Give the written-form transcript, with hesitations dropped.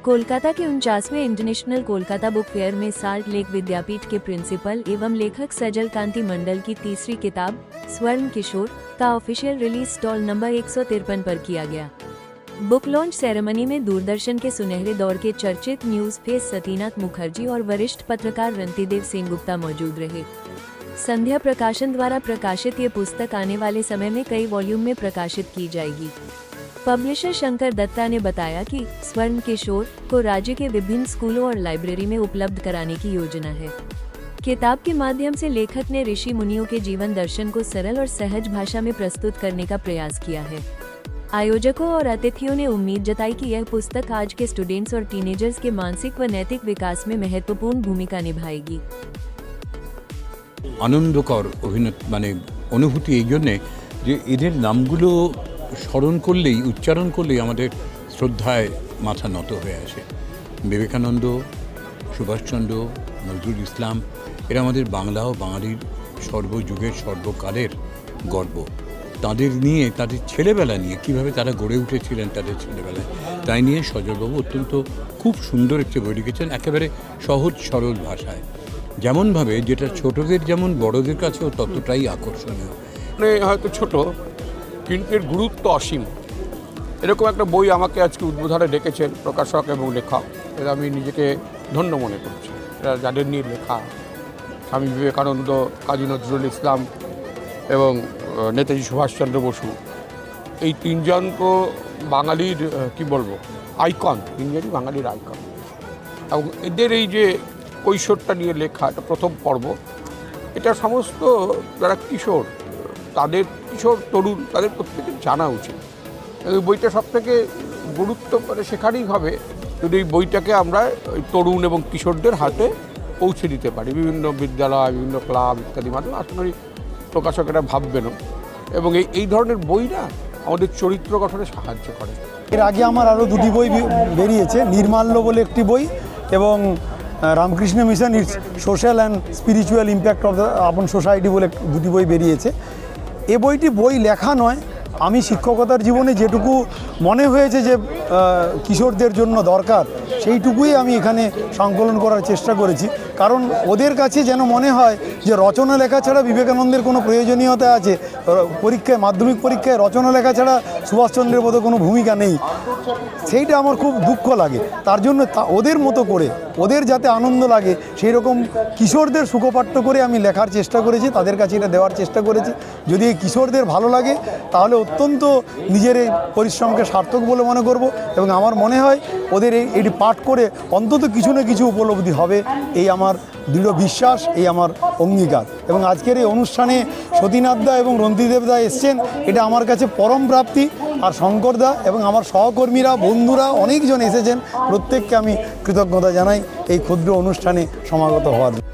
कोलकाता के 49वें international Kolkata book fair में salt lake विद्यापीठ के प्रिंसिपल एवं लेखक सजल कांति मंडल की तीसरी किताब स्वर्ण किशोर का ऑफिशियल रिलीज स्टॉल नंबर 153 पर किया गया। बुक लॉन्च सेरेमनी में दूरदर्शन के सुनहरे दौर के चर्चित न्यूज फेस सतीनाथ मुखर्जी और वरिष्ठ पत्रकार रंतिदेव सिंह गुप्ता मौजूद रहे। संध्या प्रकाशन द्वारा प्रकाशित ये पुस्तक आने वाले समय में कई वॉल्यूम में प्रकाशित की जाएगी। पब्लिशर शंकर दत्ता ने बताया कि स्वर्ण किशोर को राज्य के विभिन्न स्कूलों और लाइब्रेरी में उपलब्ध कराने की योजना है। किताब के माध्यम से लेखक ने ऋषि मुनियों के जीवन दर्शन को सरल और सहज भाषा में प्रस्तुत करने का प्रयास किया है। आयोजकों और अतिथियों ने उम्मीद जताई कि यह पुस्तक आज के स्टूडेंट्स और टीनेजर्स के मानसिक व नैतिक विकास में महत्वपूर्ण भूमिका निभाएगी। आनंदकर माने अनुभूति এই জন্য যে এদের নামগুলো স্মরণ করলেই উচ্চারণ করলেই আমাদের শ্রদ্ধায় মাথা নত হয়ে আসে। বিবেকানন্দ, সুভাষচন্দ্র, নজরুল ইসলাম এরা আমাদের বাংলা ও বাঙালির সর্বযুগের সর্বকালের গর্ব। তাদের নিয়ে তাদের ছেলেবেলা নিয়ে কীভাবে তারা গড়ে উঠেছিলেন তাদের ছেলেবেলায় তাই নিয়ে সজলবাবু অত্যন্ত খুব সুন্দর একটি বই লিখেছেন, একেবারে সহজ সরল ভাষায়, যেমনভাবে যেটা ছোটদের যেমন বড়দের কাছেও ততটাই আকর্ষণীয়। মানে হয়তো ছোট কিন্তু এর গুরুত্ব অসীম, এরকম একটা বই আমাকে আজকে উদ্বোধনে ডেকেছেন প্রকাশক এবং লেখক, এরা আমি নিজেকে ধন্য মনে করছি। এরা যাদের নিয়ে লেখা স্বামী বিবেকানন্দ, কাজী নজরুল ইসলাম এবং নেতাজি সুভাষচন্দ্র বসু, এই তিনজন তো বাঙালির কি বলবো আইকন, তিনজনই বাঙালির আইকন। এবং এদের এই যে কৈশোরটা নিয়ে লেখা, এটা প্রথম পর্ব, এটা সমস্ত যারা কিশোর, তাদের কিশোর তরুণ তাদের প্রত্যেকের জানা উচিত। এই বইটা সবথেকে গুরুত্ব মানে সেখানেই হবে যদি এই বইটাকে আমরা তরুণ এবং কিশোরদের হাতে পৌঁছে দিতে পারি, বিভিন্ন বিদ্যালয়, বিভিন্ন ক্লাব ইত্যাদি মাধ্যমে। আশা করি প্রকাশকেরা ভাববেনও এবং এই ধরনের বই না আমাদের চরিত্র গঠনে সাহায্য করে। এর আগে আমার আরও দুটি বই বেরিয়েছে, নির্মাল্য বলে একটি বই এবং Ramakrishna mission it's social and spiritual impact of the আপন সোসাইটি বলে দুটি বই বেরিয়েছে। এ বইটি বই লেখা নয়, আমি শিক্ষকতার জীবনে যেটুকু মনে হয়েছে যে কিশোরদের জন্য দরকার সেইটুকুই আমি এখানে সংকলন করার চেষ্টা করেছি। কারণ ওদের কাছে যেন মনে হয় যে রচনা লেখা ছাড়া বিবেকানন্দের কোনো প্রয়োজনীয়তা আছে, পরীক্ষায় মাধ্যমিক পরীক্ষায় রচনা লেখা ছাড়া সুভাষচন্দ্রের মতো কোনো ভূমিকা নেই, সেইটা আমার খুব দুঃখ লাগে। তার জন্য ওদের মতো করে ওদের যাতে আনন্দ লাগে সেই রকম কিশোরদের সুখপাঠ্য করে আমি লেখার চেষ্টা করেছি, তাদের কাছে এটা দেওয়ার চেষ্টা করেছি। যদি এই কিশোরদের ভালো লাগে তাহলে অত্যন্ত নিজের এই পরিশ্রমকে সার্থক বলে মনে করব এবং আমার মনে হয় ওদের এটি পাঠ করে অন্তত কিছু না কিছু উপলব্ধি হবে, এই আমার দৃঢ় বিশ্বাস, এই আমার অঙ্গীকার। এবং আজকের এই অনুষ্ঠানে সতীনাথদা এবং রন্তিদেবদা এসছেন, এটা আমার কাছে পরম প্রাপ্তি। আর শঙ্করদা এবং আমার সহকর্মীরা, বন্ধুরা অনেকজন এসেছেন, প্রত্যেককে আমি কৃতজ্ঞতা জানাই এই ক্ষুদ্র অনুষ্ঠানে সমাগত হওয়ার জন্য।